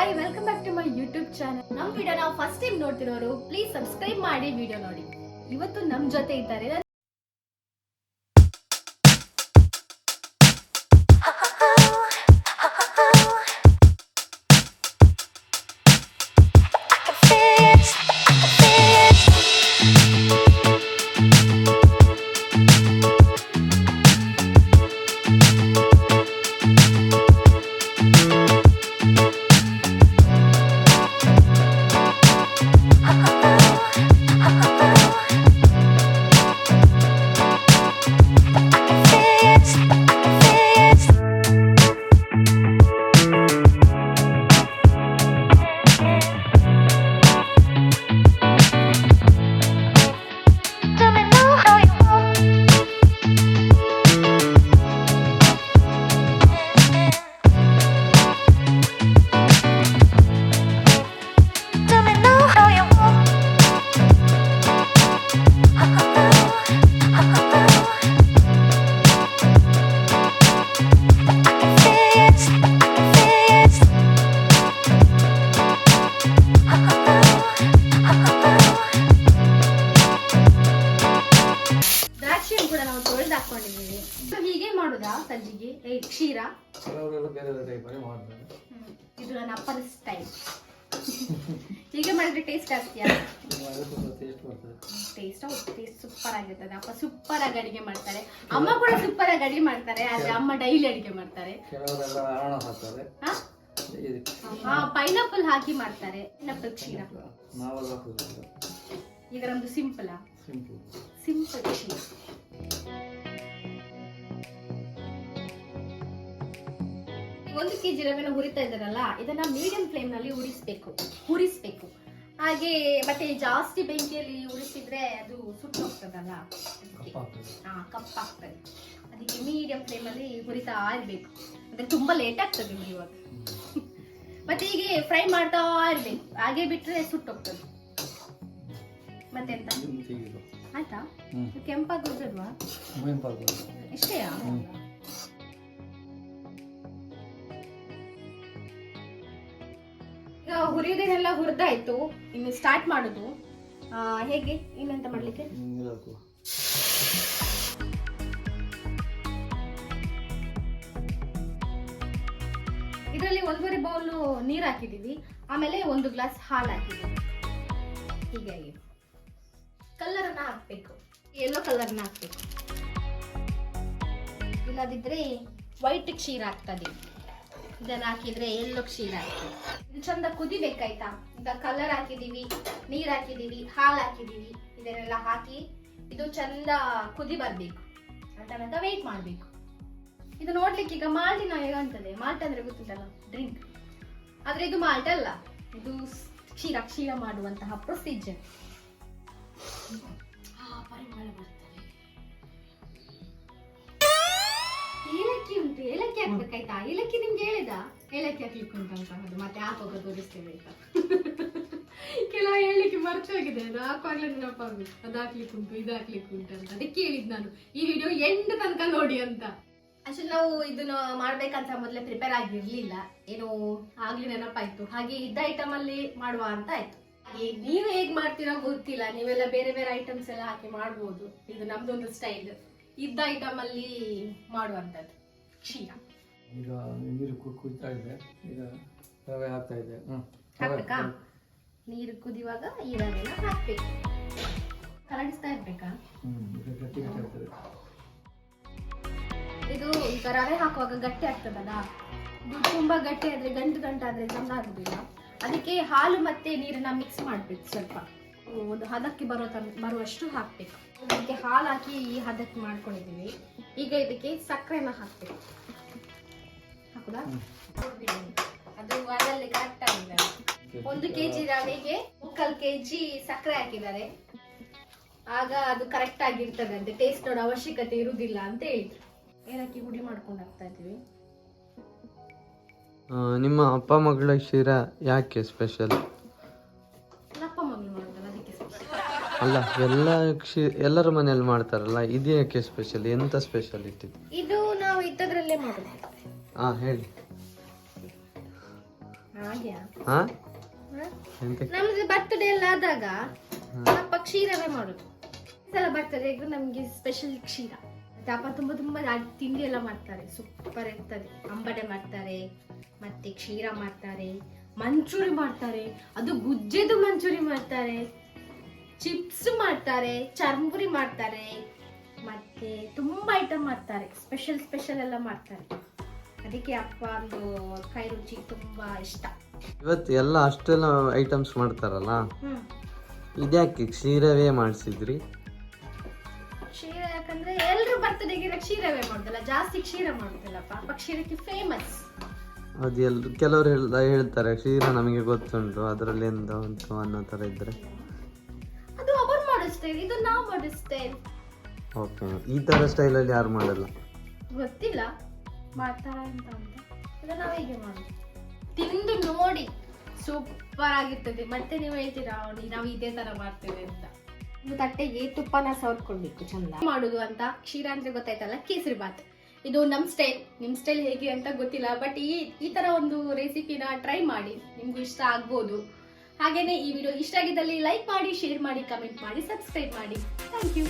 Hi welcome back to my YouTube channel. ನಮ್ಮ video ನಾವು first time ನೋಡ್ತಿರೋರು please subscribe ಮಾಡಿ ವಿಡಿಯೋ ನೋಡಿ. ಇವತ್ತು ನಮ್ಮ ಜೊತೆ ಇದ್ದಾರೆ ಹೀಗೆ ಮಾಡುದಾ ಸಂಜಿಗೆ ಕ್ಷೀರ. ಇದು ನನ್ನ ಅಪ್ಪನ ಸ್ಟೈಲ್. ಹೀಗೆ ಮಾಡಿದ್ರೆ ಟೇಸ್ಟ್ ಆಗ್ತೀಯಾ? ಟೇಸ್ಟ್ ಸೂಪರ್ ಆಗಿರ್ತದೆ. ಅಪ್ಪ ಸೂಪರ್ ಆಗಿ ಅಡಿಗೆ ಮಾಡ್ತಾರೆ, ಅಮ್ಮ ಕೂಡ ಸೂಪರ್ ಆಗಿ ಅಡಿಗೆ ಮಾಡ್ತಾರೆ. ಆದ್ರೆ ಅಮ್ಮ ಡೈಲಿ ಅಡಿಗೆ ಮಾಡ್ತಾರೆ. ಪೈನಾಪಲ್ ಹಾಕಿ ಮಾಡ್ತಾರೆ. ಪೈನಾಪಲ್ ಕ್ಷೀರ. ಈಗ ನಮ್ದು ಸಿಂಪಲ್ ಕ್ಷೀರ. 1 kg ರವೆನ ಹುರಿತಾ ಇದ್ದಾರಲ್ಲ, ಇದನ್ನ ಮೀಡಿಯಂ ಫ್ಲೇಮ್ ನಲ್ಲಿ ಹುರಿಸ್ಬೇಕು. ಹಾಗೆ ಮತ್ತೆ ಜಾಸ್ತಿ ಬೆಂಕಿಯಲ್ಲಿ ಉರಿಸಿದ್ರೆ ಅದು ಸುಟ್ಟು ಹೋಗ್ತದಲ್ಲ, ಕಪ್ಪಾಗ್ತದೆ. ಅದಕ್ಕೆ ಮೀಡಿಯಂ ಫ್ಲೇಮ್ ಅಲ್ಲಿ ಹುರಿತಾ ಇರ್ಬೇಕು. ಅಂದ್ರೆ ತುಂಬಾ ಲೇಟ್ ಆಗ್ತದೆ ಇವಾಗ. ಮತ್ತೆ ಹೀಗೆ ಫ್ರೈ ಮಾಡ್ತಾ ಇರ್ಬೇಕು, ಹಾಗೆ ಬಿಟ್ರೆ ಸುಟ್ಟೋಗ್ತದೆ. ಮತ್ತೆಂತ ಆಯ್ತಾ? ಕೆಂಪಾಗೋದಲ್ವಾ? ಇಷ್ಟೇಯಾ? ಈಗ ಹುರಿಯೋದೇನೆಲ್ಲ ಹುರಿದಾಯ್ತು. ಇನ್ನು ಸ್ಟಾರ್ಟ್ ಮಾಡುದು ಹೇಗೆ, ಇನ್ನೆಂತ ಮಾಡ್ಲಿಕ್ಕೆ? ಇದರಲ್ಲಿ 1.5 ಬೌಲ್ ನೀರು ಹಾಕಿದೀವಿ. ಆಮೇಲೆ 1 ಗ್ಲಾಸ್ ಹಾಲು ಹಾಕಿದೀವಿ. ಹೀಗಾಗಿ ಕಲರ್ ಅನ್ನ ಹಾಕ್ಬೇಕು, ಯೆಲ್ಲೋ ಕಲರ್ನ ಹಾಕ್ಬೇಕು. ಇಲ್ಲದಿದ್ರೆ ವೈಟ್ ಕ್ಷೀರ ಆಗ್ತದೆ. ಇದನ್ನ ಹಾಕಿದ್ರೆ ಯೆಲ್ಲೋ ಕ್ಷೀರ ಆಗ್ತದೆ. ಇದು ಚಂದ ಕುದಿಬೇಕಾಯ್ತಾ? ಈಗ ಕಲರ್ ಹಾಕಿದೀವಿ, ನೀರ್ ಹಾಕಿದೀವಿ, ಹಾಲು ಹಾಕಿದೀವಿ. ಇದನ್ನೆಲ್ಲ ಹಾಕಿ ಇದು ಚಂದ ಕುದಿ ಬರ್ಬೇಕು. ಅಂತ ವೇಟ್ ಮಾಡ್ಬೇಕು. ಇದು ನೋಡ್ಲಿಕ್ಕೆ ಈಗ ಮಾಲ್ಟಿನ ಹೇಗಂತದೆ. ಮಾಲ್ಟ್ ಅಂದ್ರೆ ಗೊತ್ತಿಲ್ಲ, ಡ್ರಿಂಕ್. ಆದ್ರೆ ಇದು ಮಾಲ್ಟ್ ಅಲ್ಲ, ಇದು ಕ್ಷೀರ ಮಾಡುವಂತಹ ಪ್ರೊಸೀಜರ್. ಪರಿಮಳ ಬರ್ತದೆ. ಏಲಕ್ಕಿ ಉಂಟು, ಏಲಕ್ಕಿ ಹಾಕ್ಬೇಕಾಯ್ತಾ? ಏಲಕ್ಕಿ ನಿಮ್ಗೆ ಹೇಳಿದ ಏಲಕ್ಕಿ ಹಾಕ್ಲಿಕ್ಕೆ ಉಂಟು ಅಂತ. ಅದು ಮತ್ತೆ ಹಾಕೋದು ತೋರಿಸ್ತೇವೆ ಆಯ್ತಾ? ಕೆಲವು ಹೇಳಲಿಕ್ಕೆ ಮರ್ತೋಗಿದೆ. ಅದು ಹಾಕುವಾಗ್ಲೇ ನೆನಪಾಗ್ಬೇಕು, ಅದು ಹಾಕ್ಲಿಕ್ಕೆ ಉಂಟು, ಇದು ಹಾಕ್ಲಿಕ್ಕೆ ಉಂಟು ಅಂತ. ಅದಕ್ಕೆ ಹೇಳಿದ್ ನಾನು ಈ ವಿಡಿಯೋ ಎಂಡ್ ತನಕ ನೋಡಿ ಅಂತ. ಆಕ್ಚುಲಿ ನಾವು ಇದನ್ನ ಮಾಡ್ಬೇಕಂತ ಮೊದಲೇ ಪ್ರಿಪೇರ್ ಆಗಿರ್ಲಿಲ್ಲ, ಏನೋ ಆಗ್ಲಿ ನೆನಪಾಯ್ತು. ಹಾಗೆ ಇದ್ದ ಐಟಮ್ ಅಲ್ಲಿ ಮಾಡುವ ಅಂತ ಆಯ್ತು. ನೀವು ಹೇಗ್ ಮಾಡ್ತೀರಾ ಗೊತ್ತಿಲ್ಲ, ನೀವೆಲ್ಲ ಬೇರೆ ಬೇರೆ ಐಟಮ್ಸ್ ಎಲ್ಲ ಹಾಕಿ ಮಾಡ್ಬೋದು. ಇದು ನಮ್ದೊಂದು ಸ್ಟೈಲ್, ಇದ್ದ ಐಟಮ್ ಅಲ್ಲಿ ಮಾಡುವಂತದ್ದು ಕ್ಷೀರ. ಈಗ ನೀರು ಕುದಿತಾ ಇದೆ, ಈಗ ರವೆ ಹಾಕ್ತಾ ಇದೆ. ಹಾಕ್ಬೇಕಾ? ನೀರು ಕುದಿಯುವಾಗ ಈ ರವೆನ ಹಾಕ್ಬೇಕು. ಕಲಡಿಸ್ತಾ ಇರ್ಬೇಕಾ? ಇದು ಈಗ ರವೆ ಹಾಕುವಾಗ ಗಟ್ಟಿ ಆಗ್ತದಲ್ಲ, ಇದು ತುಂಬಾ ಗಟ್ಟಿ ಆದ್ರೆ ಗಂಟು ಆದ್ರೆ ಚಂದ ಆಗುದಿಲ್ಲ. ಅದಕ್ಕೆ ಹಾಲು ಮತ್ತೆ ನೀರನ್ನ ಮಿಕ್ಸ್ ಮಾಡ್ಬೇಕು. ಸ್ವಲ್ಪ ಒಂದು ಹದಕ್ಕೆ ಬರುವಷ್ಟು ಹಾಕ್ಬೇಕು. ಅದಕ್ಕೆ ಹಾಲು ಹಾಕಿ ಈ ಹದಕ್ಕೆ ಮಾಡ್ಕೊಂಡಿದೀವಿ. ಈಗ ಇದಕ್ಕೆ ಸಕ್ಕರೆನ ಹಾಕ್ಬೇಕು. ಹಾಕುದಾ? ಅದು ಅದರಲ್ಲಿ ಕರೆಕ್ಟ್ ಆಗಿದೆ. 1 kg ರವೆಗೆ 3/4 kg ಸಕ್ಕರೆ ಹಾಕಿದ್ದಾರೆ. ಆಗ ಅದು ಕರೆಕ್ಟ್ ಆಗಿರ್ತದೆ ಅಂತ. ಟೇಸ್ಟ್ ನೋಡೋ ಅವಶ್ಯಕತೆ ಇರುವುದಿಲ್ಲ ಅಂತ ಹೇಳಿದ್ರು. ಏಲಕ್ಕಿ ಹುಡಿ ಮಾಡ್ಕೊಂಡು ಹಾಕ್ತಾ ಇದ್ದೀವಿ. ನಿಮ್ಮ ಅಪ್ಪ ಮಗಳ ಕ್ಷೀರ ಯಾಕೆ ಸ್ಪೆಷಲ್? ಅಪ್ಪ ಮಗಳು ಮಾಡೋದಲ್ಲ, ಅದಕ್ಕೆ ಸ್ಪೆಷಲ್. ಅಲ್ಲ, ಎಲ್ಲರ ಮನೆಯಲ್ಲಿ ಮಾಡ್ತಾರಲ್ಲ, ಇದೇಕೆ ಸ್ಪೆಷಲ್? ಎಂತ ಸ್ಪೆಷಲ್ ಇಟ್ಟಿದ್ದು? ಇದು ನಾವು ಇದ್ದದ್ರಲ್ಲೇ ಮಾಡೋದು. ಹೇಳಿ. ಹಾಗೆ ಹಾ ಎಂತ ನಮ್ದು ಬರ್ತ್ಡೇ ಎಲ್ಲ ಆದಾಗ ಅಪ್ಪ ಕ್ಷೀರವೇ ಮಾಡುದು. ಸಲ ಬರ್ತ್ಡೇಗೂ ನಮ್ಗೆ ಸ್ಪೆಷಲ್ ಕ್ಷೀರ. ಮತ್ತೆ ಅಪ್ಪ ತುಂಬಾ ತುಂಬಾ ತಿಂಡಿ ಎಲ್ಲ ಮಾಡ್ತಾರೆ, ಸೂಪರ್ ಇರ್ತದೆ. ಅಂಬಡೆ ಮಾಡ್ತಾರೆ, ಮತ್ತೆ ಕ್ಷೀರ ಮಾಡ್ತಾರೆ, ಮಂಚೂರಿ ಮಾಡ್ತಾರೆ, ಅದು ಗುಜ್ಜೆದು ಮಂಚೂರಿ ಮಾಡ್ತಾರೆ, ಚಿಪ್ಸ್ ಮಾಡ್ತಾರೆ, ಚರ್ಮುರಿ ಮಾಡ್ತಾರೆ, ಮತ್ತೆ ತುಂಬಾ ಐಟಮ್ ಮಾಡ್ತಾರೆ. ಸ್ಪೆಷಲ್ ಎಲ್ಲ ಮಾಡ್ತಾರೆ. ಅದಕ್ಕೆ ಅಪ್ಪ ಒಂದು ಕೈ ರುಚಿ ತುಂಬಾ ಇಷ್ಟ. ಇವತ್ತು ಎಲ್ಲ ಅಷ್ಟೆಲ್ಲ ಐಟಮ್ಸ್ ಮಾಡ್ತಾರಲ್ಲ, ಇದ್ಯಾಕೆ ಕ್ಷೀರವೇ ಮಾಡಿಸಿದ್ರಿ? ಕ್ಷೀರ ಯಾಕಂದ್ರೆ ಎಲ್ರು ಬರ್ತಡೆಗೆ ಕ್ಷೀರವೇ ಮಾಡುದಲ್ಲ, ಜಾಸ್ತಿ ಕ್ಷೀರ ಮಾಡುದಲ್ಲಪ್ಪ. ಅಪ್ಪ ಕ್ಷೀರಕ್ಕೆ ಫೇಮಸ್. ಅದು ಕೆಲವರು ಹೇಳ್ತಾರೆ ಕ್ಷೀರ ನಮಗೆ ಗೊತ್ತುಂಟು, ಅದರಲ್ಲಿ ಎಂತ ಉಂಟು ಅನ್ನೋ ತರ ಇದ್ರೆ. ಅದು ಅವರು ಮಾಡೋ ಸ್ಟೈಲ್, ಇದು ನಾವು ಮಾಡೋ ಸ್ಟೈಲ್. ಓಕೆ, ಈ ತರ ಸ್ಟೈಲಲ್ಲಿ ಯಾರು ಮಾಡಲ್ಲ. ಗೊತ್ತಿಲ್ಲ ಮಾಡ್ತಾರ ಅಂತ ಈಗ ನಾವು ಹೀಗೆ ಮಾಡುದು. ತಿಂದು ನೋಡಿ ಸೂಪರ್ ಆಗಿರ್ತದೆ. ಮತ್ತೆ ನೀವು ಹೇಳ್ತೀರಾ ನಾವು ಇದೇ ತರ ಮಾಡ್ತೇವೆ ಅಂತ. ಒಂದು ತಟ್ಟೆಗೆ ತುಪ್ಪನ ಸವರ್ಕೊಳ್ಬೇಕು ಚಂದ ಮಾಡುದು ಅಂತ. ಕ್ಷೀರ ಅಂದ್ರೆ ಗೊತ್ತಾಯ್ತಲ್ಲ, ಕೇಸರಿ ಬಾತ್. ಇದು ನಮ್ ಸ್ಟೈಲ್. ನಿಮ್ ಸ್ಟೈಲ್ ಹೇಗೆ ಅಂತ ಗೊತ್ತಿಲ್ಲ, ಬಟ್ ಈ ತರ ಒಂದು ರೆಸಿಪಿನ ಟ್ರೈ ಮಾಡಿ, ನಿಮ್ಗೂ ಇಷ್ಟ ಆಗ್ಬೋದು. ಹಾಗೇನೆ ಈ ವಿಡಿಯೋ ಇಷ್ಟ ಆಗಿದ್ದಲ್ಲಿ ಲೈಕ್ ಮಾಡಿ, ಶೇರ್ ಮಾಡಿ, ಕಮೆಂಟ್ ಮಾಡಿ, ಸಬ್ಸ್ಕ್ರೈಬ್ ಮಾಡಿ. Thank you.